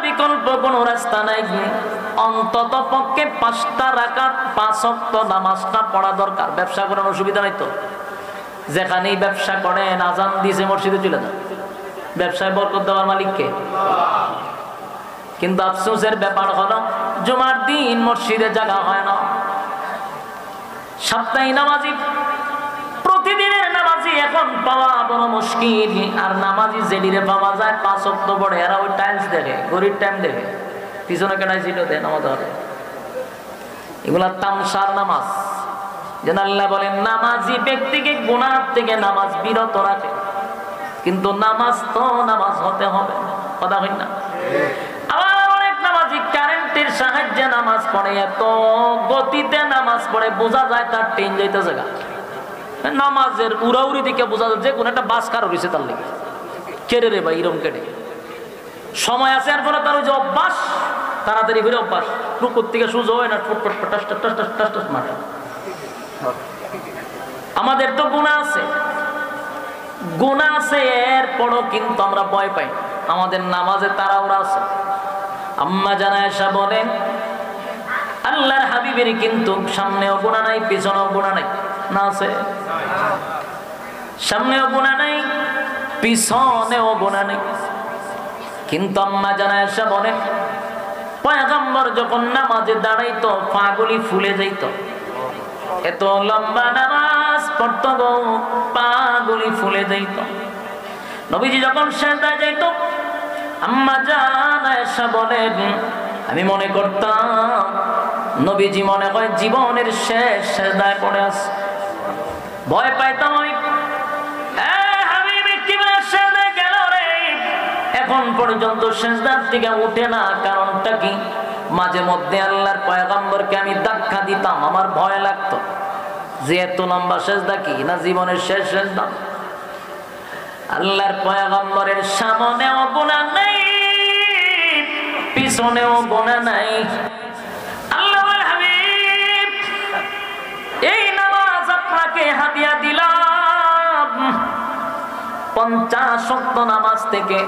বিকল্প কোনো রাস্তা নাই, অন্তত পক্ষে 5টা রাকাত 5 ওয়াক্ত নামাজটা পড়া দরকার। ব্যবসা করার অসুবিধা নাই তো, যেখানেই ব্যবসা করেন আজান দিয়েছে মসজিদে চলে যান, ব্যবসায় বরকত দেওয়ার মালিক কে? কিন্তু আফসোসের ব্যাপার হলো জুমার দিন মসজিদে জায়গা হয় না। সাপ্তাহিক নামাজি, প্রতিদিনের নামাজি এখন পাওয়া বড় মুশকিল। আর নামাজি যেদিনে পাওয়া যায় 5 ওয়াক্ত পড়ে, এরা ওই টাইমস দেখে, ঘড়ির টাইম দেখে, পিছনে কেনাই ছিল নামাজ হবে। এগুলা তামসার নামাজ। যেন আল্লাহ বলেন নামাজি ব্যক্তিকে গুনাহ থেকে নামাজ বিরত রাখে, কিন্তু নামাজ তো নামাজ হতে হবে, কথা হয় না? আবার অনেক নামাজি কারেন্টের সাহায্যে নামাজ পড়ে, এত গতিতে নামাজ পড়ে বোঝা যায় তার ট্রেন যাইতে জায়গা। নামাজের উড়াউড়ি দিকে বোঝা যায় যে কোন একটা বাস কার হয়েছে তার লেগে, কেড়ে রে ভাই এরম কেটে সময় আছে। এরপরে তার ওই যে অভ্যাস, তাড়াতাড়ি ফিরে অভ্যাস, রুকুর থেকে সুযোগ হয় না, ফুটফট টাস টাস টাস টাস টাস মারে। আমাদের তো গুনাহ আছে, গুনাহ আছে, এরপরও কিন্তু আমরা ভয় পাই। আমাদের নামাজে তাড়াহুড়া আছে। আম্মা জানা আয়েশা বলেন আল্লাহর হাবিবের কিন্তু সামনেও গুনাহ নাই, পিছনেও গুনাহ নাই। না আছে? সামনেও গুনাহ নাই, পিছনেও গুনাহ নাই। কিন্তু আম্মা জানা আয়েশা বলেন পয়গম্বর যখন নামাজে দাঁড়াইতো পাগুলি ফুলে যাইত, এত লম্বা নামাজ পড়তো গো, পাগুলি ফুলে যাইত। নবীজি যখন সিজদায় যাইত, আম্মা জান আয়েশা বলেন আমি মনে করতাম নবীজি মনে হয় জীবনের শেষ সিজদায় পড়ে আছে। ভয় পাইতাম আমি, হাবিবি কিভাবে সিজদায় গেল রে, এখন পর্যন্ত সিজদার থেকে উঠে না। কারণটা কি? মাঝে মধ্যে আল্লাহর পয়গম্বরকে আমি ধাক্কা দিতাম, আমার ভয় লাগতো যে এত লম্বা সিজদা কি না জীবনের শেষ সিজদা। আল্লাহর পয়গম্বরের সামনেও গুনাহ নাই, পিছনেও গুনাহ নাই। আল্লাহর হাবিব এই নামাজ আপনাকে হাদিয়া দিলাম, 50 ওয়াক্ত নামাজ থেকে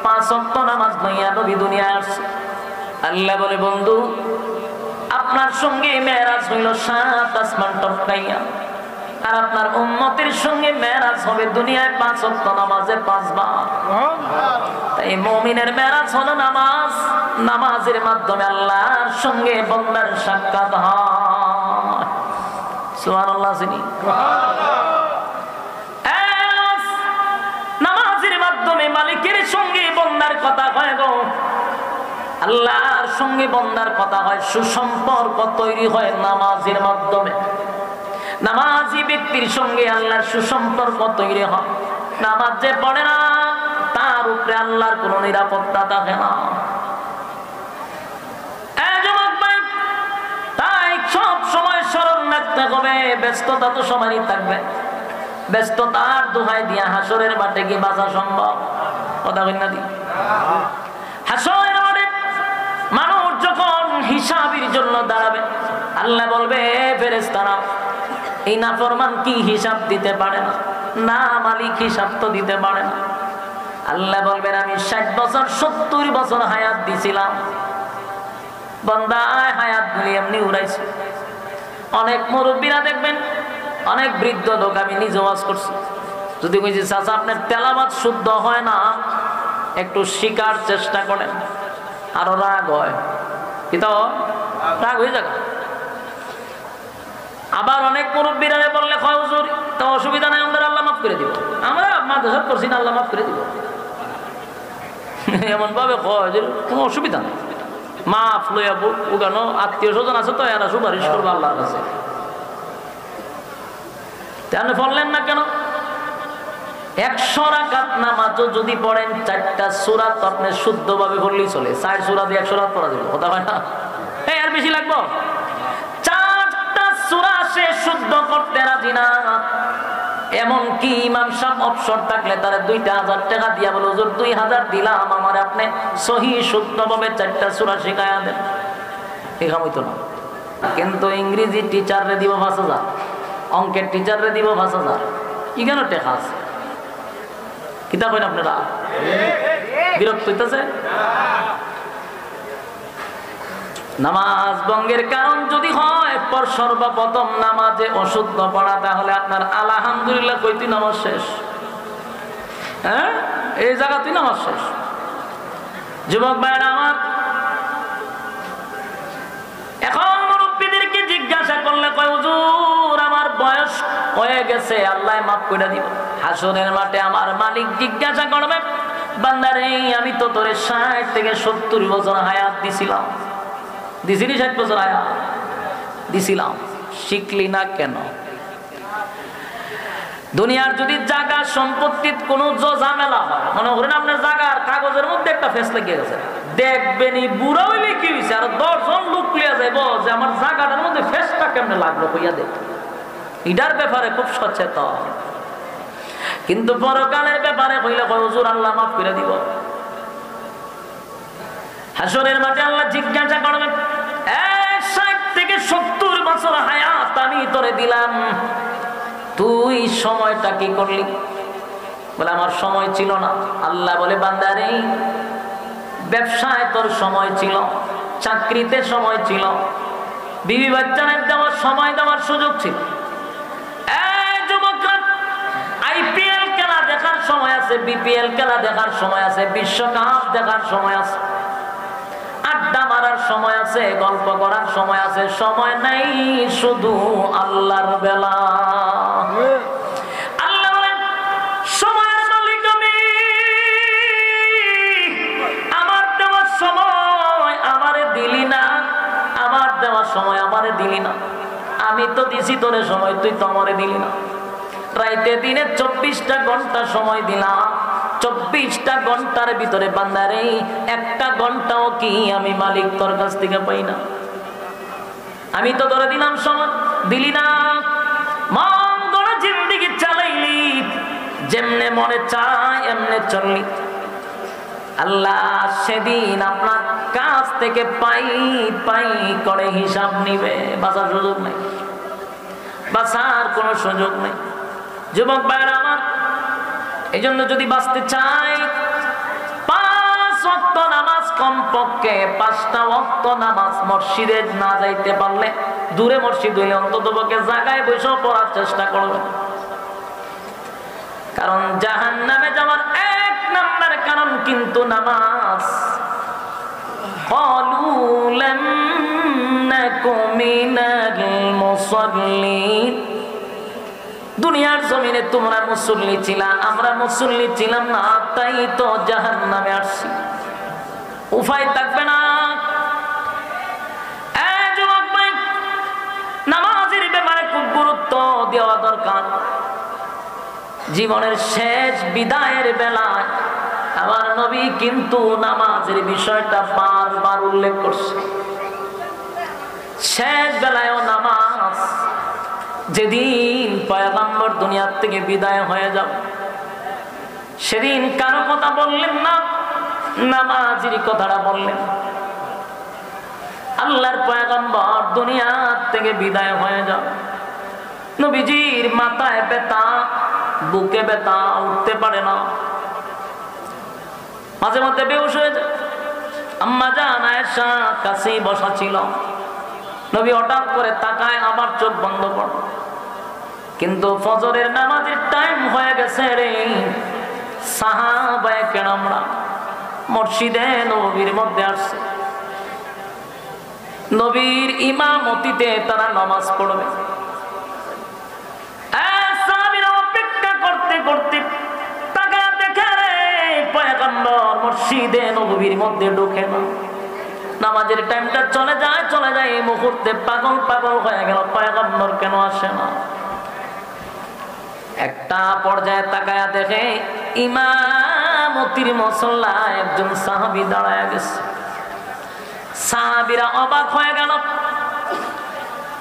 5 ওয়াক্ত নামাজ লইয়া নবী দুনিয়ায় আসছে। আল্লাহ বলে বন্ধু আপনার সঙ্গে মেরাজ হইল 7 আসমান টপকাইয়া, আর আপনার উম্মতের সঙ্গে মেরাজ হবে দুনিয়ায় 5 ওয়াক্ত নামাজে 5 বার। তাই মুমিনের মেরাজ হলো নামাজ, নামাজের মাধ্যমে আল্লাহর সঙ্গে বান্দার সাক্ষাৎ হয়। সুবহানাল্লাহ। নামাজের মাধ্যমে মালিকের সঙ্গে বান্দার কথা হয় গো, আল্লাহর সঙ্গে বান্দার কথা হয়, সুসম্পর্ক তৈরি হয় নামাজের মাধ্যমে। নামাজি ব্যক্তির সঙ্গে আল্লাহর সুসম্পর্ক তৈরি হয়। নামাজ যে পড়ে না তার উপরে আল্লাহর কোনো নিরাপত্তা থাকে না। তাই সব সময় স্মরণ রাখতে হবে, ব্যস্ততা তো সবারই থাকবে, ব্যস্ততার দোহাই দিয়া হাসরের মাঠে কি বাঁচা সম্ভব? কথা বল না দি। হাসরের মাঠে মানুষ যখন হিসাবের জন্য দাঁড়াবে, আল্লাহ বলবে ফেরেশতারা এই নাফরমান কি হিসাব দিতে পারে না? না মালিক হিসাব তো দিতে পারে না। আল্লাহ বলবেন আমি 60 বছর 70 বছর হায়াত দিছিলাম, বান্দা হায়াত গুলি এমনি উড়াইছে। অনেক মুরব্বীরা দেখবেন, অনেক বৃদ্ধ লোক, আমি নিজে ওয়াজ করছি, যদি কইছি চাচা আপনার তেলাওয়াত শুদ্ধ হয় না, একটু শিকার চেষ্টা করেন, আরো রাগ হয়, কিন্তু রাগ হয়ে যাবে। আবার অনেক মুরব্বীরা বললে কয় হুজুর তা অসুবিধা নাই, আমাদের আল্লাহ মাফ করে দিব, আমরা মাদ্রাসা করছি না, আল্লাহ মাফ করে দিব, এমন ভাবে কয় যে কোনো অসুবিধা নেই, মাফ লইয়া উগানো আত্মীয় স্বজন আছে তো এরা সুপারিশ করবো আল্লাহর কাছে। আপনি বললেন না কেন? 100 রাকাত নামাজও যদি পড়েন 4টা সূরা তো আপনি শুদ্ধভাবে পড়লেই চলে। 4 সূরা দিয়ে 100 রাকাত পড়া যাবে, কথা হয় না? আর বেশি লাগবে? 4টা সূরা সে শুদ্ধ করতে রাজি না। এমন কি ইমাম সাহেব অবসর থাকলে তারা 2000 টাকা দিয়া বলে হুজুর 2000 দিলাম, আমার আপনি সহিহ শুদ্ধভাবে 4টা সূরা শিখায়া দেন, ঠিক হইতো না। কিন্তু ইংরেজি টিচাররে দিব 5000, অঙ্কের টিচাররে দিব 5000, কি কেন টেকা আছে? কিতা কইন আপনারা? বিরক্ত হইতেছে? নামাজ ভঙ্গের কারণ যদি হয় পর সর্বপ্রথম নামাজে অশুদ্ধ পড়া, তাহলে আপনার আলহামদুলিল্লাহ কইতি নামাজ শেষ। হ্যাঁ, এই জায়গাতেই নামাজ শেষ। যুবক ভাইরা আমার, এখন মুরব্বীদেরকে জিজ্ঞাসা করলে কয় হুজুর আমার বয়স হয়ে গেছে, আল্লাহ মাফ করে দিব। হাসরের মাঠে আমার মালিক জিজ্ঞাসা করবে, বান্দারে আমি তো তোরে 60 থেকে 70 বছর হায়াত দিছিলাম, দিছিলি 60 বছর হায়াত দিছিলাম, শিখলি না কেন? দুনিয়ার যদি জায়গা সম্পত্তির কোনো ঝামেলা হয়, মনে করেন আপনার জায়গার কাগজের মধ্যে একটা ফেস লেগে গেছে, দেখবেন বুড়া হইলে কি হয়েছে আর 10 জন লোক লিয়া যাইব যে আমার জায়গাটার মধ্যে ফেসটা কেমনে লাগলো কইয়া দেখ। এটার ব্যাপারে খুব সচেতন, কিন্তু পরকালের ব্যাপারে কইলে কয় হুজুর আল্লাহ মাফ করে দিব। হাসরের মাঠে আল্লাহ জিজ্ঞাসা করবেন, 60 থেকে 70 বছর হায়াত আমি তোরে দিলাম, তুই সময়টা কি করলি? বলে আমার সময় ছিল না। আল্লাহ বলে বান্দারে ব্যবসায় তোর সময় ছিল, চাকরিতে সময় ছিল, বিবি বাচ্চাদের দেওয়ার সময় দেওয়ার সুযোগ ছিল, আইপিএল খেলা দেখার সময় আছে, বিপিএল খেলা দেখার সময় আছে, বিশ্বকাপ দেখার সময় আছে, আড্ডা মারার সময় আছে, গল্প করার সময় আছে, সময় নাই শুধু আল্লাহর বেলা। আল্লাহ বলেন সময়ের মালিক আমি, আমার দেওয়ার সময় আমারে দিলি না, আমার দেওয়ার সময় আমারে দিলি না, আমি তো দিছি তোরে সময়, তুই তো আমারে দিলি না। রাইতে দিনে 24টা ঘন্টা সময় দিলাম, 24টা ঘন্টার ভিতরে বান্দারে একটা ঘন্টাও কি আমি মালিক তোর কাছ থেকে পাই না? আমি তো ধরে দিলাম সময়, দিলি না। মন গড়া জিন্দেগি চালাইলি, যেমনে মনে চায় এমনে চললি, আল্লাহ সেদিন আপনার কাছ থেকে পাই পাই করে হিসাব নিবে, বাঁচার সুযোগ নেই, বাঁচার কোনো সুযোগ নেই। যুবক ভাইরা আমার, এই জন্য যদি বাঁচতে চাই 5 ওয়াক্ত নামাজ, কমপক্ষে 5টা ওয়াক্ত নামাজ মসজিদে না যাইতে পারলে, দূরে মসজিদ হইলে অন্তত পক্ষে জায়গায় বসে পড়ার চেষ্টা করবেন। কারণ জাহান্নামে যাওয়ার 1 নম্বর কারণ কিন্তু নামাজ। ক্বালু লাম নাকু মিনাল মুসাল্লিন, দুনিয়ার জমিনে তোমরা মুসল্লি ছিলা, আমরা মুসল্লি ছিলাম না, তাই তো জাহান্নামে আসছি, উপায় থাকবে না। যুবক ভাই, নামাজের ব্যাপারে খুব গুরুত্ব দেওয়া দরকার। জীবনের শেষ বিদায়ের বেলায় আমার নবী কিন্তু নামাজের বিষয়টা বারবার উল্লেখ করছে। শেষ বেলায়ও নামাজ, যেদিন পয়গম্বর দুনিয়ার থেকে বিদায় হয়ে যাবে সেদিন কারো কথা বললেন না, নামাজের কথাটা বললেন। আল্লাহর পয়গম্বর দুনিয়ার থেকে বিদায় হয়ে যাবে, নবীজির মাথায় ব্যথা, বুকে ব্যথা, উঠতে পারে না, মাঝে মধ্যে বেহুশ হয়ে যায়। আম্মা জান আয়েশা কাছেই বসা ছিল, নবী হঠাৎ করে তাকায়, আবার চোখ বন্ধ করে, কিন্তু ফজরের নামাজের টাইম হয়ে গেছে রে। সাহাবায়ে কেরামরা মসজিদে নববীর মধ্যে আসছে, নবীর ইমামতিতে তারা নামাজ পড়বে। সাহাবীরা অপেক্ষা করতে করতে তাকায় দেখে রে পয়গম্বর মসজিদে নববীর মধ্যে ঢোকে না। নামাজের টাইমটা চলে যায়, এই মুহূর্তে পাগল পাগল হয়ে গেল, পয়গম্বর কেন আসে না? একটা পর্যায়ে তাকায়া দেখে ইমামতির মুসল্লায় একজন সাহাবী দাঁড়ায় গেছে। সাহাবীরা অবাক হয়ে গেল,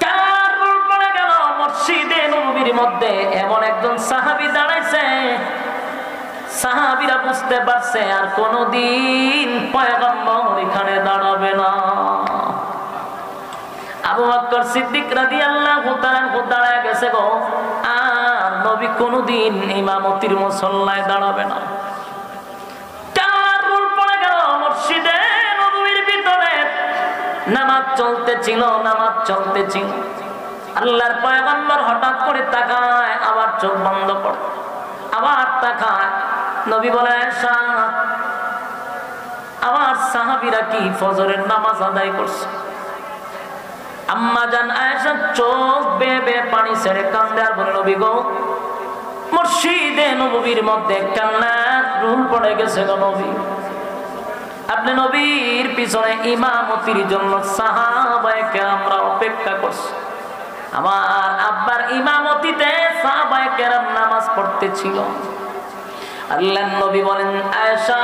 কারুর পড়ে গেল মসজিদে নববীর মধ্যে এমন একজন সাহাবী দাঁড়াইছে। সাহাবীরা বুঝতে পারছে আর কোনদিন পয়গম্বর এখানে দাঁড়াবে না। আবু বকর সিদ্দিক রাদিয়াল্লাহু তাআলা দাঁড়ায় গেছে গো, আর নবী কোনদিন ইমামতির মুসল্লায় দাঁড়াবে না। কারুর পড়ে গেল মসজিদে নববীর ভিতরে নামাজ চলতেছিল, নামাজ চলতেছিল। আল্লাহর পয়গম্বর হঠাৎ করে তাকায়, আবার চোখ বন্ধ করে, আবার তাকায়। নবী বলে, আয়েশা, আমার সাহাবীরা কি ফজরের নামাজ আদায় করছে? আম্মা জান আয়েশা চোখ বেয়ে বেয়ে পানি ছেড়ে কান্দে আর বলে, নবী গো, মসজিদে নববীর মধ্যে কান্নার রুল পড়ে গেছে গো নবী। আপনি নবীর পিছনে ইমামতির জন্য সাহাবায়ে কেরামরা অপেক্ষা করছে। আমার আব্বার ইমামতিতে সাহাবায়ে কেরাম নামাজ পড়তেছিল। আল্লাহর নবী বলেন, আয়েশা,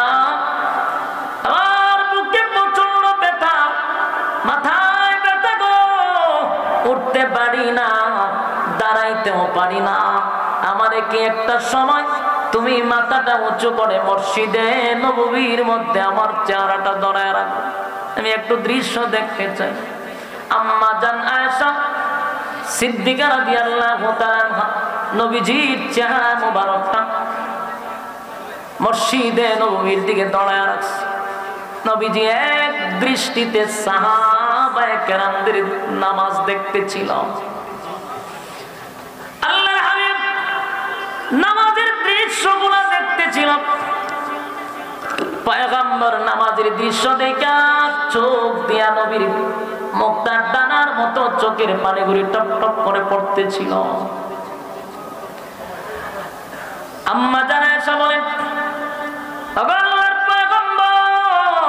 আমার বুকে প্রচন্ড ব্যথা, মাথায় ব্যথা গো, উঠতে পারি না, দাঁড়াইতেও পারি না। আমারে কি একটা সময় তুমি মাথাটা উঁচু করে মসজিদে নববীর মধ্যে আমার চেহারাটা ধরায় রাখো, আমি একটু দৃশ্য দেখতে চাই। আম্মা জান আয়েশা সিদ্দিকা রাদিয়াল্লাহু তাআলা নবীজির চেহারা মোবারকটা মসজিদে নববীর দিকে ধরায় রাখছে। নবীজি এক দৃষ্টিতে সাহাবায়ে কেরামদের নামাজ দেখতেছিল। আল্লাহর হাবিব নামাজের দৃশ্যগুলো দেখতেছিল। পয়গম্বর নামাজের দৃশ্য দেখা চোখ দিয়া নবীর মুক্তার দানার মতো চোখের পানিগুলি টপ টপ করে পড়তেছিল। আম্মা জান আয়েশা বলেন, আল্লাহর পয়গম্বর,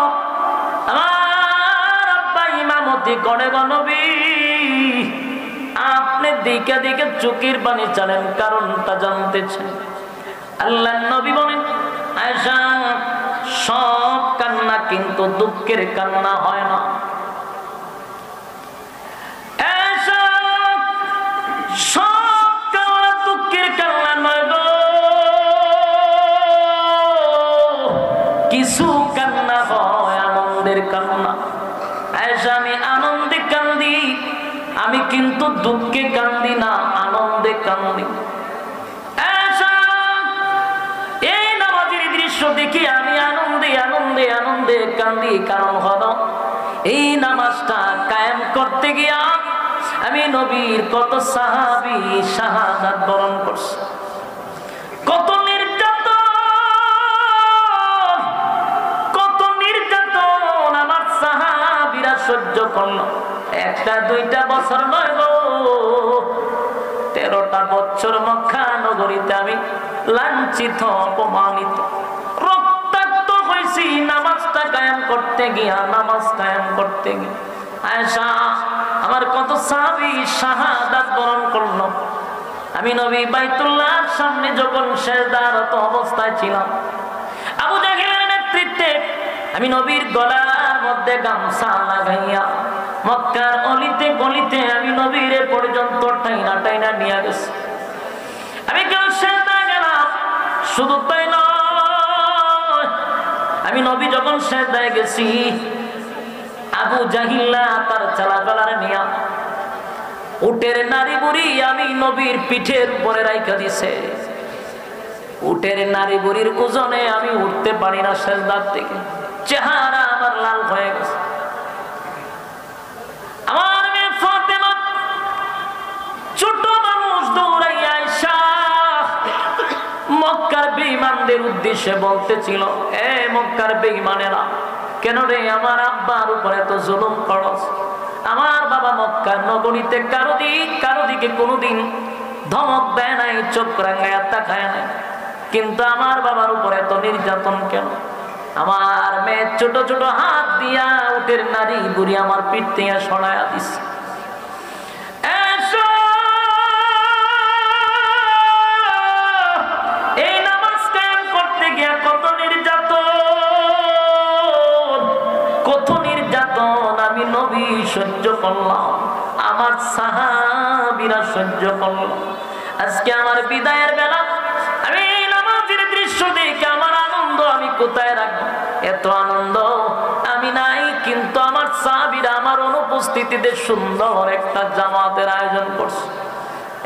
আমার আব্বা ইমামতি করে গো নবী, আপনি দিকে দিকে চোখের পানি চালেন, কারণটা জানতে চান। আল্লাহর নবী বলেন, আয়েশা, সব কান্না কিন্তু দুঃখের কান্না হয় না। আয়েশা, সব কান্না দুঃখের কান্না নয় গো, কিছু কান্না হয় আনন্দের কান্না। আয়েশা, আমি আনন্দে কান্দি, আমি কিন্তু দুঃখে কান্দি না, আনন্দে কান্দি। এই নামাজের দৃশ্য দেখি আমি আনন্দে আনন্দে আনন্দে কান্দি। কারণ হলো এই নামাজটা কায়েম করতে গিয়া আমি নবীর কত সাহাবী শাহাদাত বরণ করছে, কত নির্যাতন আমার সাহাবীরা সহ্য করলো। একটা দুইটা বছর নয় গো, 13টা বছর মক্কা নগরীতে আমি লাঞ্ছিত, অপমানিত, রক্তাক্ত হয়েছি নামাজটা কায়েম করতে গিয়া, নামাজ কায়েম করতে গিয়া। আয়েশা, আমার কত সাহাবী শাহাদাত বরণ করলো। আমি নবী বাইতুল্লাহর সামনে যখন সিজদারত অবস্থায় ছিলাম, আবু জাহেলের নেতৃত্বে আমি নবীর গলার মধ্যে গামছা লাগাইয়া মক্কার অলিতে গলিতে আমি নবীরে পর্যন্ত টাইনা টাইনা নিয়ে গেছি। আমি কেউ সিজদায় গেলাম, শুধু তাই নয়, আমি নবী যখন সিজদায় গেছি, আবু জাহিল্লা তার চালাফেলার নিয়া উটের নারী বুড়ি আমি নবীর পিঠের উপরে রাইখা দিছে। উটের নারী বুড়ির ওজনে আমি উঠতে পারি না সিজদার থেকে, চেহারা আমার লাল হয়ে গেছে। আমার মেয়ে ফাতেমা ছোট মানুষ দৌড়াইয়া আয়েশা মক্কার বেঈমানদের উদ্দেশ্যে বলতেছিল, এ মক্কার বেঈমানেরা, কেন রে আমার আব্বার উপরে এত জুলুম করছ? আমার বাবা মক্কার নগরীতে কারো দিকে কোনোদিন ধমক দেয় নাই, চোখ রাঙায়া তাকায় নাই, কিন্তু আমার বাবার উপরে এত নির্যাতন কেন? আমার মেয়ে ছোট ছোট হাত দিয়া উটের নারী বুড়ি আমার পিঠ থেকে সরাইয়া দিছে। এই নামাজ কায়েম করতে গিয়া কত নির্যাতন আমি নবী সহ্য করলাম, আমার সাহাবীরা সহ্য করলাম। আজকে আমার বিদায়ের বেলা আমি নামাজের দৃশ্য দেখে আমার আনন্দ আমি কোথায় রাখবো? এত আনন্দ আমি নাই, কিন্তু আমার সাহাবীরা আমার অনুপস্থিতিতে সুন্দর একটা জামাতের আয়োজন করছে।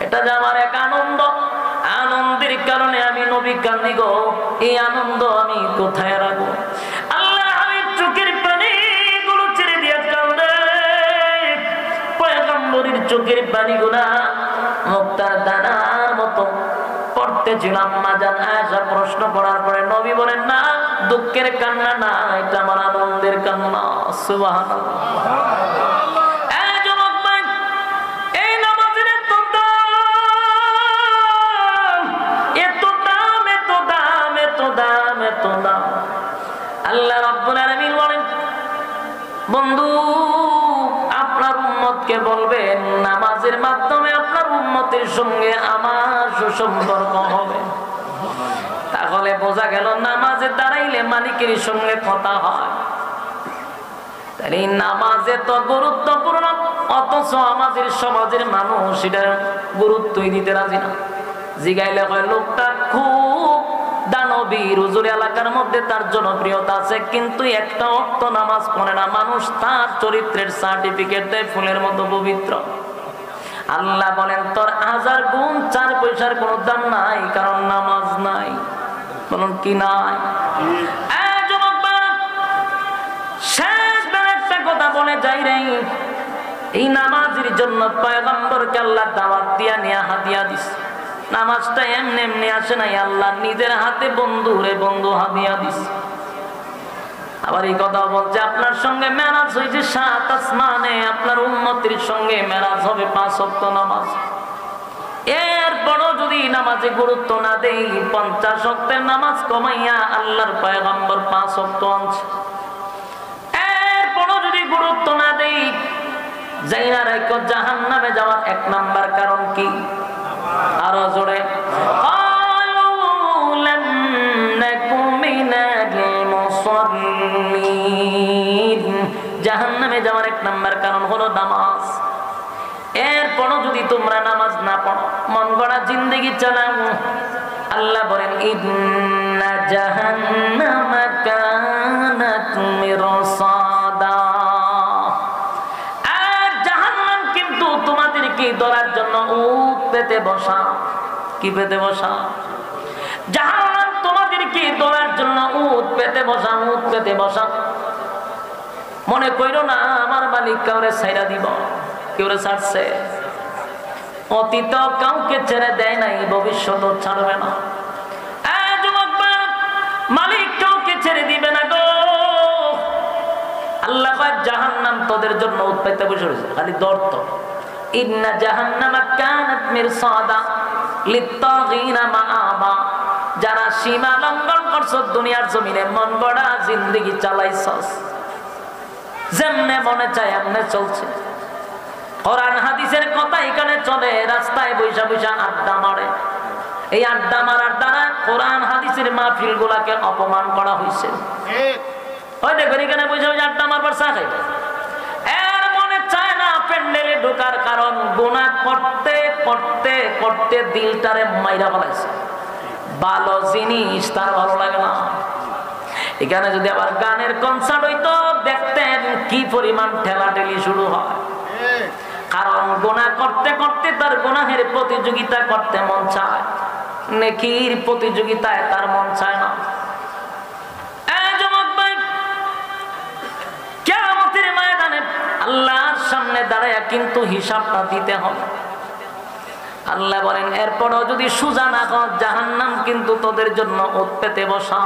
এটা যে আমার এক আনন্দ, আনন্দের কারণে আমি নবী কান্দি গো, এই আনন্দ আমি কোথায় রাখবো? আল্লাহ আমি চোখের পানি গুলো ছেড়ে দিয়ে কান্দে। চোখের পানিগুলা মুক্তার দানার মতো পড়তেছিলাম। আম্মা জান আয়েশা প্রশ্ন করার পরে নবী বলেন, না, দুঃখের কান্না না, এটা আমার আনন্দের কান্না। সুবহানাল্লাহ। আল্লাহ রাব্বুল আলামিন বলেন, বন্ধু আপনার উম্মতকে বলবেন নামাজের মাধ্যমে আপনার উম্মতের সঙ্গে আমার সুসম্পর্ক হবে। তাহলে বোঝা গেল নামাজে দাঁড়াইলে মালিকের সঙ্গে কথা হয়। তাহলে নামাজে তো গুরুত্বপূর্ণ, অথচ আমাদের সমাজের মানুষ এটার গুরুত্বই দিতে রাজি না। জিগাইলে হয় লোকটা খুব দানবীর, হুজুর এলাকার মধ্যে তার জনপ্রিয়তা আছে, কিন্তু একটা ওয়াক্ত নামাজ পড়ে না। মানুষ তার চরিত্রের সার্টিফিকেট দেয় ফুলের মতো পবিত্র। আল্লাহ বলেন, তোর 1000 গুণ 4 পয়সার কোনো দাম নাই, কারণ নামাজ নাই। বলুন কি নাই? শেষ একটা কথা বলে যাই রে, এই নামাজের জন্য পয়গম্বরকে আল্লাহ দাওয়াত দিয়া নিয়ে হাদিয়া দিছে। নামাজটা এমনি এমনি আসে নাই, আল্লাহ নিজের হাতে বন্ধু রে বন্ধু হাদিয়া দিছে। আবার এই কথা বলছে, আপনার সঙ্গে মেরাজ হয়েছে 7 আসমানে, আপনার উম্মতের সঙ্গে মেরাজ হবে 5 ওয়াক্ত নামাজ। এরপরও যদি নামাজে গুরুত্ব না দেই, 50 ওয়াক্তের নামাজ কমাইয়া আল্লাহর পয়গম্বর 5 ওয়াক্ত আনছে। এরপরও যদি গুরুত্ব না দেই, যাইরা রাখো জাহান্নামে যাওয়ার 1 নাম্বার কারণ কি? আরো জোরে, জাহান্নামে যাওয়ার 1 নাম্বার কারণ হলো নামাজ। এরপরও যদি তোমরা নামাজ না পড়ো, মন গড়া জিন্দেগি চালাও, আল্লাহ বলেন, ইন্না জাহান্নামা কানাত মিরসাদা। আর জাহান্নাম কিন্তু তোমাদেরকে ধরার জন্য উট পেতে বসা। কি পেতে বসা? জাহান্নাম তোমাদেরকে ধরার জন্য উট পেতে বসা, উট পেতে বসা। মনে কইরো না আমার মালিক কাউরে ছাইরা দিব, কেউরে ছাড়ছে। অতীত কাউকে ছেড়ে দেয় নাই, ভবিষ্যৎও ছাড়বে না। মালিক কাউকে ছেড়ে দিবে না গো। আল্লাহ জাহান্নাম তোদের জন্য উৎপাইতে বসে রয়েছে, খালি দর্ত। ইন্না জাহান্নামা কানাত মিরসাদা লিত্তাগিনা মাআবা। যারা সীমা লঙ্ঘন করছো দুনিয়ার জমিনে, মন গড়া জিন্দেগি চালাইছস, যেমনে মনে চায় এমনে চলছে। কোরআন হাদিসের কথা এখানে চলে, রাস্তায় বৈশা বৈশা আড্ডা মারে। এই আড্ডা মারার দ্বারা কোরআন হাদিসের মাহফিল গুলাকে অপমান করা হয়েছে। ওই দেখুন এখানে বৈশা বৈশা আড্ডা মারবার চা খাইবে, এর মনে চায় না প্যান্ডেলে ঢোকার, কারণ গুনাহ করতে করতে করতে দিলটারে মাইরা ফেলাইছে। ভালো জিনিস তার ভালো লাগে না। এখানে যদি আবার গানের কনসার্ট হইতো, দেখতেন কি পরিমাণ ঠেলাঠেলি শুরু হয়। কারণ গুনাহ করতে করতে তার গুনাহের প্রতিযোগিতা করতে মন চায়, নেকির প্রতিযোগিতায় তার মন চায় না। কিয়ামতের ময়দানে আল্লাহর সামনে দাঁড়ায়া কিন্তু হিসাবটা দিতে হবে। আল্লাহ বলেন, এরপরও যদি সোজা না হয়, জাহান্নাম কিন্তু তোদের জন্য উট পেতে বসা।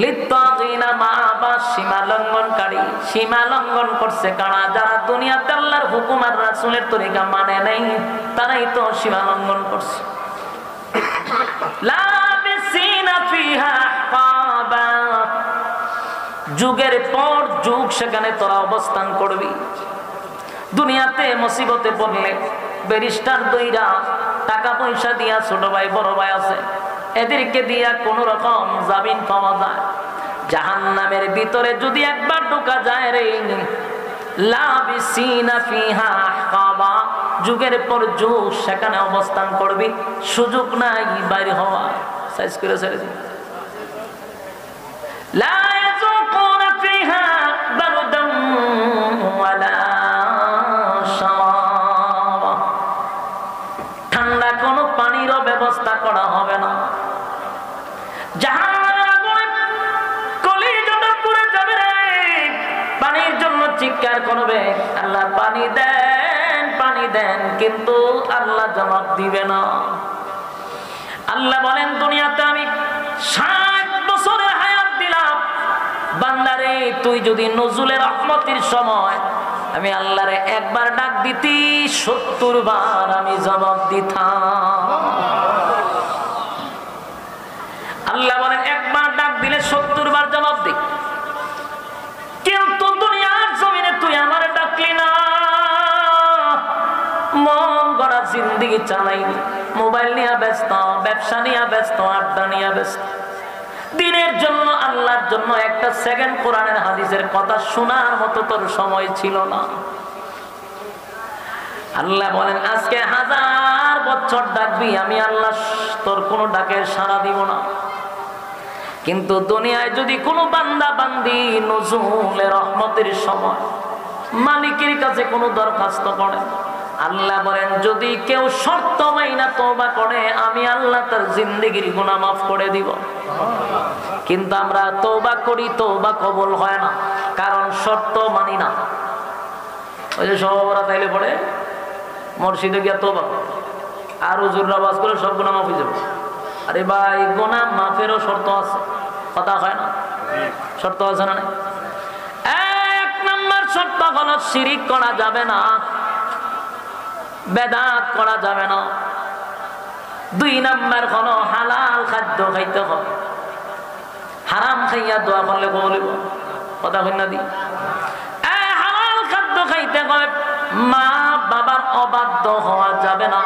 লিত্তাগিনা মাআবা, সীমা লঙ্ঘনকারী। সীমা লঙ্ঘন করছে কারা? যারা দুনিয়াতে আল্লাহর হুকুম আর রাসূলের তরিকা মানে নাই, তারাই তো সীমা লঙ্ঘন করছে। লাবিসিনা ফিহা আহকাবা। যুগের পর যুগ সেখানে তোরা অবস্থান করবি। দুনিয়াতে মুসিবতে পড়লে ব্যারিস্টার দইরা টাকা পয়সা দিয়া, ছোট ভাই বড় ভাই আছে, এদেরকে দিয়া কোন রকম জামিন পাওয়া যায়। জাহান্নামের ভিতরে যদি একবার ঢোকা যায় রে, লাবিসিনা ফিহা আহকাবা, যুগের পর যুগ সেখানে অবস্থান করবি, সুযোগ নাই বাইর হওয়া। সাইজ করে ছেড়ে দিন। লা ইয়াযুকুনা ফিহা বারদান ওয়ালা শারাবা। ঠান্ডা কোনো পানিরও ব্যবস্থা করা হবে না। জাহান্নামের আগুনে কলিজাটা পুড়ে যাবে রে। পানির জন্য চিৎকার করবে, আল্লাহ পানি দেয়। পানি দেন, কিন্তু আল্লাহ জবাব দিবে না। আল্লাহ বলেন, দুনিয়াতে আমি 60 বছরের হায়াত দিলাম, বান্দারে তুই যদি নজুলের রহমতের সময় আমি আল্লাহরে একবার ডাক দিতি, 70 বার আমি জবাব দিতাম। আল্লাহ বলেন, একবার ডাক দিলে 70 বার জবাব দি, কিন্তু দুনিয়ার জমিনে তুই আমার ডাকলি না। মন গড়া জিন্দেগি চালাইনি, মোবাইল নিয়ে ব্যস্ত, ব্যবসা নিয়ে ব্যস্ত, আড্ডা নিয়ে ব্যস্ত। দিনের জন্য, আল্লাহর জন্য একটা সেকেন্ড কোরআনের হাদিসের কথা শোনার মতো তোর সময় ছিল না। আল্লাহ বলেন, আজকে 1000 বছর ডাকবি, আমি আল্লাহ তোর কোনো ডাকের সাড়া দিব না। কিন্তু দুনিয়ায় যদি কোনো বান্দা বান্দি নজুলের রহমতের সময় মালিকের কাছে কোনো দরখাস্ত করে, আল্লাহ বলেন যদি কেউ শর্ত মাইনা তওবা করে, আমি আল্লাহ তার জিন্দেগির গুনাহ মাফ করে দিব। কিন্তু আমরা তওবা করি, তওবা কবুল হয় না, কারণ শর্ত মানি না। ওই যে সবরা তাইলে পড়ে মসজিদে গিয়া তওবা করে, আর হুজুররা ওয়াজ করে সব গুনাহ মাফ হয়ে যাবে। আরে ভাই, গুনাহ মাফেরও শর্ত আছে, কথা হয় না? শর্ত আছে না? 1 নম্বর শর্ত হলো শিরিক করা যাবে না, বেদাত করা যাবে না। 2 নম্বর হলো হালাল খাদ্য খাইতে হবে, হারাম খাইয়া দোয়া করলে কবুল হইব, কথা হয় না? হালাল খাদ্য খাইতে হবে, মা বাবার অবাধ্য হওয়া যাবে না।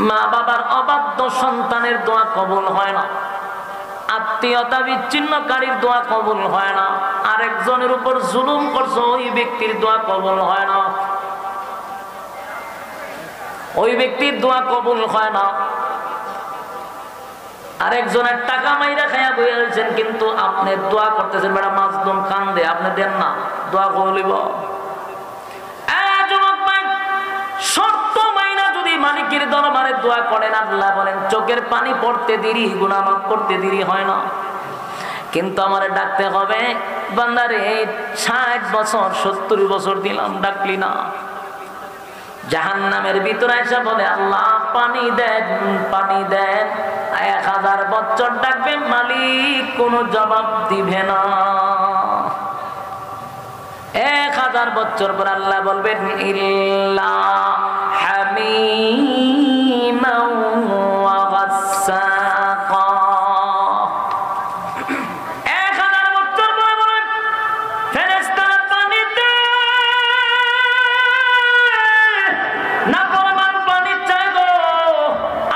মা বাবার অবাধ্য সন্তানের দোয়া কবুল হয় না। আত্মীয়তা বিচ্ছিন্নকারীর দোয়া কবুল হয় না। আরেকজনের উপর জুলুম করছে, ওই ব্যক্তির দোয়া কবুল হয় না, ওই ব্যক্তির দোয়া কবুল হয় না। আরেকজনের টাকা মাইরা খাইয়া বইয়া রয়েছেন, কিন্তু আপনি দোয়া করতেছেন, বেটা মাজলুম কান্দে, আপনি দেন না, দোয়া কবুল হইব? শর্ত মাইনা যদি মালিকের দরবারে দোয়া করেন, আল্লাহ বলেন চোখের পানি পড়তে দেরি, গুনাহ মাফ করতে দেরি হয় না। কিন্তু আমারে ডাকতে হবে, বান্দারে 60 বছর 70 বছর দিলাম, ডাকলি না। জাহান্নামের ভিতরে এসে বলে, আল্লাহ পানি দেন, পানি দেন। 1000 বছর ডাকবে, মালিক কোনো জবাব দিবে না। 1000 বছর পর আল্লাহ বলবেন, ইল্লা হামিমান ওয়া গাসসাকা। 1000 বছর পরে বলেন, ফেরেশতারা পানি দে, না পরমান পানি চাই গো।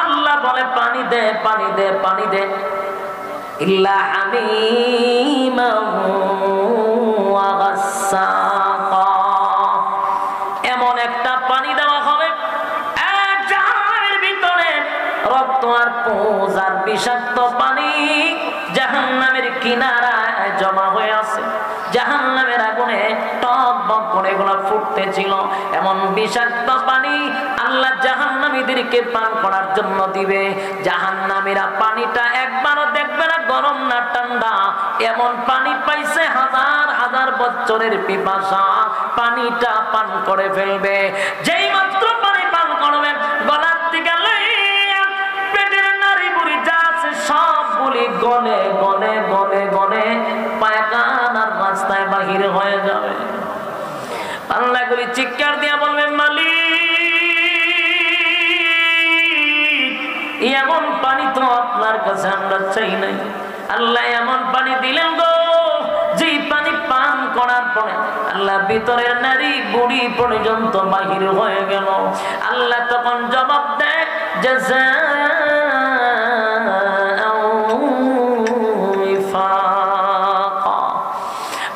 আল্লাহ বলে, পানি দে, পানি দে, পানি দে। ইল্লা হামিমান ওয়া গাসসাকা, এমন একটা পানি দেওয়া হবে জাহান্নামের ভিতরে, রক্ত আর পুঁজ আর বিষাক্ত পানি জাহান্নামের কিনারায় জমা হয়ে আছে। জাহান্নামের আগুনে টক বক করে এগুলো ফুটতেছিল, এমন বিষাক্ত পানি আল্লাহ জাহান্নামীদেরকে পান করার জন্য দিবে। জাহান্নামীরা পানিটা একবারও দেখবে না গরম না ঠান্ডা, এমন পানি পাইছে 1000 বছরের পিপাসা, পানিটা পান করে ফেলবে। যেই মাত্র পানি পান করবে, গলার থেকে লইয়া পেটের নাড়ি বুড়ি যা আছে সবগুলি গলে গলে গলে গলে পায়খানার রাস্তায় বাহির হয়ে যাবে। আল্লাহগুলি চিৎকার দিয়া বলবে, মালিক এমন পানি তো আপনার কাছে আমরা চাই নাই। আল্লাহ এমন পানি দিলেন গো, যেই পানি পান করার পরে আল্লাহ ভিতরের নারী বুড়ি পর্যন্ত বাহির হয়ে গেল। আল্লাহ তখন জবাব দেয়,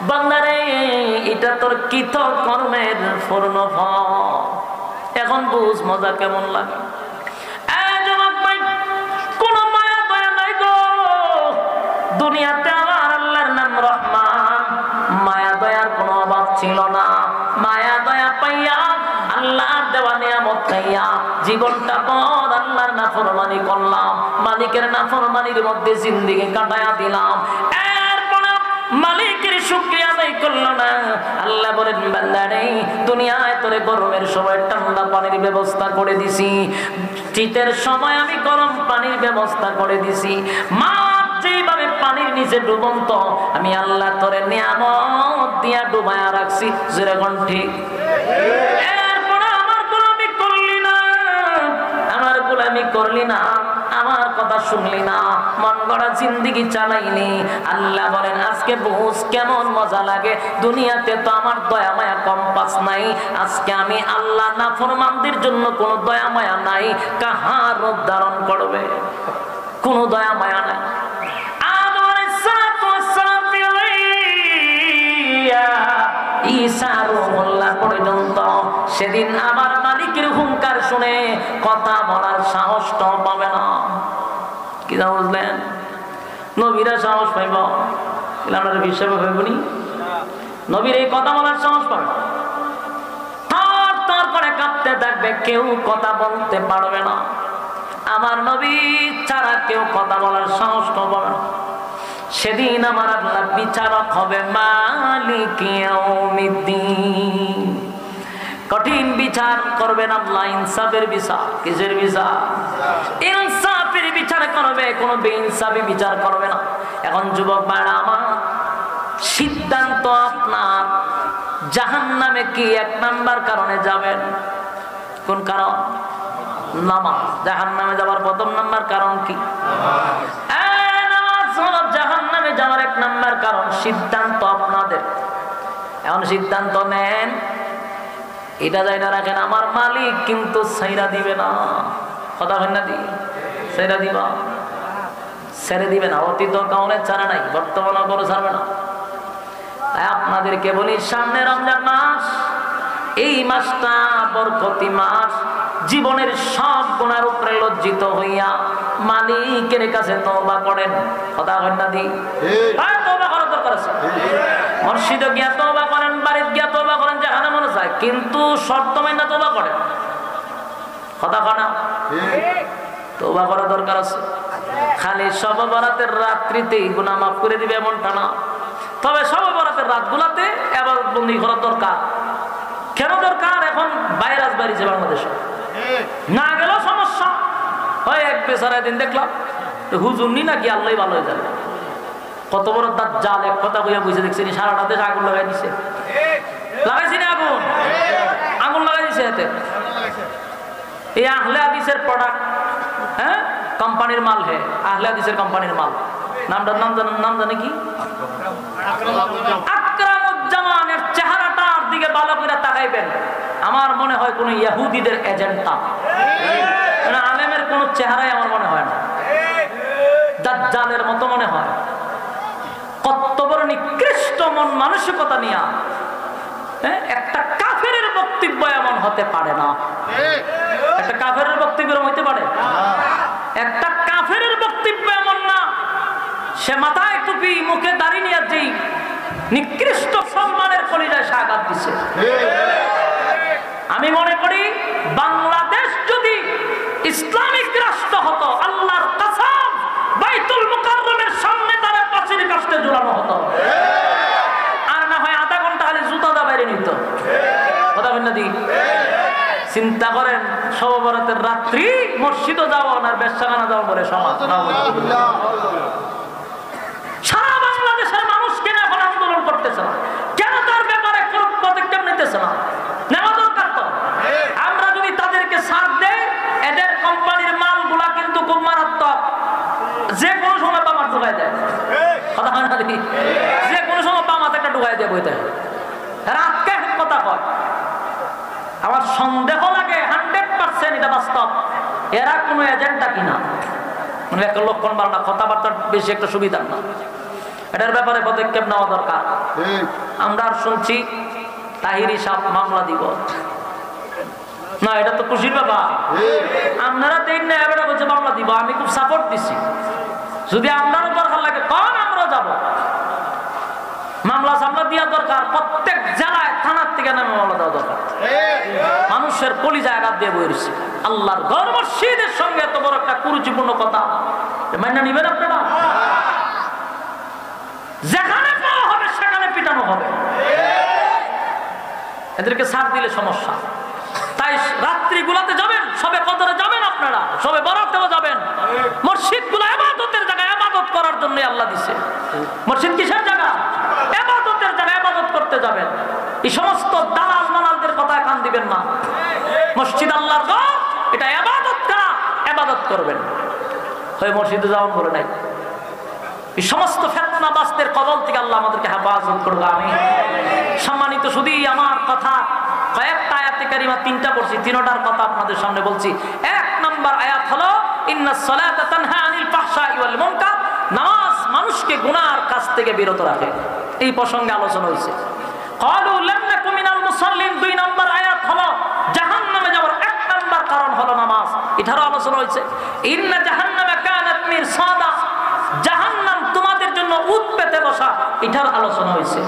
বান্দারে এটা তোর কৃত কর্মের পূর্ণ ফল। এখন বুঝ মজা কেমন লাগে। দুনিয়াতে আমার আল্লাহর নাম রহমান, মায়া দয়ার কোনো অভাব ছিল না। মায়া দয়া পাইয়া আল্লাহর দেওয়া নিয়ামত পাইয়া জীবনটা পর আল্লাহর নাফরমানি করলাম, মালিকের নাফরমানির মধ্যে জিন্দেগি কাটায়া দিলাম। এরপরে মালিকের শুকরিয়া আদায় করলো না। আল্লাহ বলেন বান্দা রে দুনিয়ায় তোরে গরমের সময় ঠান্ডা পানির ব্যবস্থা করে দিছি, শীতের সময় আমি গরম পানির ব্যবস্থা করে দিছি, মাছ যেভাবে পানির নিচে ডুবন্ত আমি আল্লাহ তোরে নিয়ামত দিয়া ডুবায়া রাখছি। যেরকম ঠিক এরপরে আমার গোলামি করলি না, আমার গোলামি করলি না, আমার কথা শুনলি না, মন গড়া জিন্দেগি চালাইনি। আল্লাহ বলেন আজকে বুঝ কেমন মজা লাগে, দুনিয়াতে তো আমার দয়া মায়া কম্পাস নাই, আজকে আমি আল্লাহ নাফরমানদের জন্য কোনো দয়া মায়া নাই, কাহার রূপ ধারণ করবে, কোনো দয়া মায়া নাই। পর্যন্ত সেদিন আমার মালিকের হুঙ্কার শুনে কথা বলার সাহসটাও পাবে না। কি বুঝলেন? নবীরা সাহস পাইব, হিসেবে হইবনি, নবীর এই কথা বলার সাহস পাবে, থর থর করে কাঁপতে থাকবে, কেউ কথা বলতে পারবে না। আমার নবী ছাড়া কেউ কথা বলার সাহসটাও পাবে না। সেদিন আমার আল্লাহ বিচারক হবে, মালিক ইয়াউমিদ্দিন, কঠিন বিচার করবেন আল্লাহ, ইনসাফের বিচার। কিসের বিচার? ইনসাফের বিচার করবে, কোনো বেইনসাফি বিচার করবে না। এখন যুবক ভাইরা আমার, সিদ্ধান্ত আপনার। জাহান্নামে কি এক নাম্বার কারণে যাবেন? কোন কারণ? নামাজ। জাহান্নামে যাওয়ার প্রথম নাম্বার কারণ কি? জাহান্নামে যাওয়ার এক নাম্বার কারণ। সিদ্ধান্ত আপনাদের। এখন সিদ্ধান্ত নেন, এটা যাই না রাখেন, আমার মালিক কিন্তু ছাইরা দিবে না। কথা হয় না? ছেড়ে দিবা, ছেড়ে দিবে না। অতীত কাউনে ছাড়া নাই, বর্তমানে কোনো ছাড়বে না। তাই আপনাদেরকে বলি, সামনে রমজান মাস, এই মাসটা বরকতি মাস। জীবনের সব গুনার উপরে লজ্জিত হইয়া মালিকের কাছে তওবা করেন। কথা হয় না? তওবা করার দরকার আছে। মসজিদে গিয়া তওবা করেন, বাড়িতে গিয়া তওবা করেন, যেখানে মনে চায়, কিন্তু শর্ত মাইনা তওবা করেন। কথা কয় না? তওবা করার দরকার আছে। খালি শবে বরাতের রাত্রিতেই গুনাহ মাফ করে দিবে এমনটা না। তবে শবে বরাতের রাতগুলাতে ইবাদত বন্দেগী করার দরকার। কেন দরকার? এখন ভাইরাস বাড়িছে বাংলাদেশে, না গেলেও সমস্যা হয়। এক বেচারা দিন দেখলাম হুজুর নি নাকি আল্লাহ ভালো হয়ে যাবে, কত বড় দাজ্জাল, এক কথা কইয়া বুঝে দেখছেন সারাটা দেশ আগুন লাগাই দিছে। লাগাইছি না আগুন? আগুন লাগাই দিছে এতে। এই আহলে হাদিসের প্রোডাক্ট, হ্যাঁ, কোম্পানির মাল। হে আহলে হাদিসের কোম্পানির মাল। নামটার নাম জানে কি? আকরামুজ্জামানের চেহারাটার দিকে ভালো করে তাকাইবেন, আমার মনে হয় কোন ইহুদিদের এজেন্টটা, আলেমের কোন চেহারাই আমার মনে হয় না, দাজ্জালের মতো মনে হয়। কত বড় নিকৃষ্ট মন মানসিকতা নিয়ে একটা কাফেরের বক্তব্য এমন হতে পারে না। একটা কাফেরের বক্তব্য হইতে পারে? একটা কাফেরের বক্তব্য এমন না। সে মাথায় টুপি, মুখে দাড়ি নিয়ে যেই নিকৃষ্ট সম্মানের কলিজায় সে আঘাত দিছে। আমি মনে করি বাংলাদেশ যদি ইসলামিক রাষ্ট্র হতো, আল্লাহর কসম, বাইতুল মুকাররমের সামনে তারা পাঁচিল কাস্তে ঝুলানো হতো, আর না হয় আধা ঘন্টা খালি জুতা দা বাইরে নিত। কথা বলেন না? চিন্তা করেন, শবে বরাতের রাত্রি মসজিদে যাওয়া আর বেশ্যাখানা যাওয়া বলে সমান। সারা বাংলাদেশের মানুষ কেন এখন আন্দোলন করতেছে না? কেন তার ব্যাপারে কোনো পদক্ষেপ নিতেছে না? নেওয়া দরকার তো। আমরা যদি তাদেরকে ছাড় দেই, এদের কোম্পানির মালগুলা কিন্তু খুব মারাত্মক, যে কোনো সময় বামার ঢুকাই দেয়। কথা হয় না? যে কোনো সময় বামাতে একটা ঢুকাই দেয় বইতে। রাতকে কথা কয়। আমার সন্দেহ লাগে 100% এটা বাস্তব, এরা কোনো এজেন্টটা কিনা। মানে একটা লক্ষণ ভালো না, কথাবার্তার বেশি একটা সুবিধা না। এটার ব্যাপারে পদক্ষেপ নেওয়া দরকার। আমরা আর শুনছি তাহিরি সাহেব মামলা দিব না, এটা তো খুশির ব্যাপার। আপনারা দেন না, এবারে বলছে মামলা দিব। আমি খুব সাপোর্ট দিচ্ছি। যদি আপনারও দরকার লাগে তখন আমরা যাব। মামলা সামলা দেওয়া দরকার, প্রত্যেক জেলায় থানার থেকে নামে মামলা দেওয়া দরকার। মানুষের কলিজায় আঘাত দিয়ে বইছে। আল্লাহর ঘর মসজিদের সঙ্গে এত বড় একটা কুরুচিপূর্ণ কথা মাইনা নিবেন আপনারা? যেখানে পেটানো হবে, এদেরকে ছাড় দিলে সমস্যা। তাই রাত্রিগুলাতে যাবেন, সবে কদরে যাবেন, আপনারা সবে বরাতেও যাবেন। মসজিদগুলো ইবাদতের জায়গা, ইবাদত করার জন্য আল্লাহ দিছে। মসজিদ কিসের জায়গা? ইবাদতের জায়গা, ইবাদত করতে যাবেন। এই সমস্ত দালাল মালালদের কথায় কান দিবেন না। মসজিদ আল্লাহর ঘর, এটা ইবাদত করা, ইবাদত করবেন। হয় মসজিদে যাওয়ান বলে নাই। এই সমস্ত ফিতনাবাজদের কবল থেকে আল্লাহ আমাদেরকে হেফাজত করবে, আমিন। সম্মানিত শুধু আমার কথা কয়েকটা আয়াতে কারিমা, তিনটা পড়ছি, তিনটার কথা আপনাদের সামনে বলছি। এক নাম্বার আয়াত হলো ইন্নাস সালাতা তানহা আনিল ফাহশাই ওয়াল মুনকার, নামাজ মানুষকে গুনার কাজ থেকে বিরত রাখে। এই প্রসঙ্গে আলোচনা হয়েছে। ক্বালু লাম নাকু মিনাল মুসাল্লিন, দুই নাম্বার আয়াত হলো জাহান্নামে যাওয়ার এক নাম্বার কারণ হলো নামাজ, এটারও আলোচনা হয়েছে। ইন্না জাহান্নামা কানাত মিরসাদা, জাহান্নাম তোমাদের জন্য উট পেতে বসা, এটার আলোচনা হয়েছে।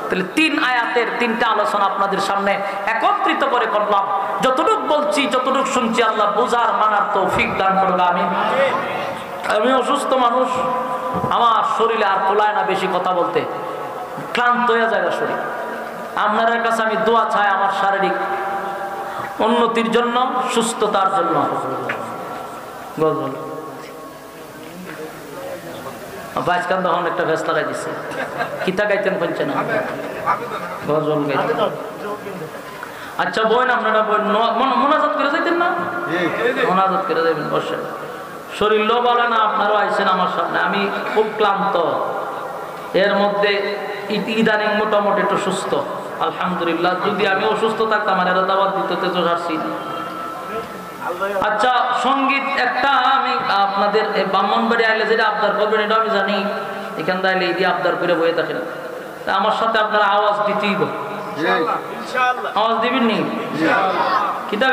তাহলে তিন আয়াতের তিনটা আলোচনা আপনাদের সামনে একত্রিত করে করলাম। যতটুকু বলছি, যতটুকু শুনছি, আল্লাহ বুঝার মানার তৌফিক দান করবে, আমিন। আমি অসুস্থ মানুষ, আমার শরীরে আর তোলায় না বেশি কথা বলতে, ক্লান্ত হয়ে যায় শরীর। আপনাদের কাছে আমি দোয়া চাই আমার শারীরিক উন্নতির জন্য, সুস্থতার জন্য। বাইশকান তখন একটা ভেস লাগাই দিচ্ছে, কিতা গাইতেন বলছে না, গজল গাইতেন। আচ্ছা বই না, আপনারা বই মোনাজাত করে যাইতেন না? মোনাজাত করে যাবেন, বসে। শরীর লো বলে না, আপনারও আইসেন আমার সামনে। আমি খুব ক্লান্ত, এর মধ্যে ইদানিং মোটামুটি একটু সুস্থ, আলহামদুলিল্লাহ। যদি আমি অসুস্থ থাকতাম আর এরা দাওয়াত দিতে তো আসছি। আচ্ছা, সঙ্গীত একটা আমি আপনাদের ব্রাহ্মণবাড়ি আইলে যেটা আবদার করবেন এটা আমি জানি। এখান থেকে আইলে এই দিয়ে আবদার করে বয়ে থাকেন, আমার সাথে আপনারা আওয়াজ দিতেই, আওয়াজ দিবেন নি, কিতা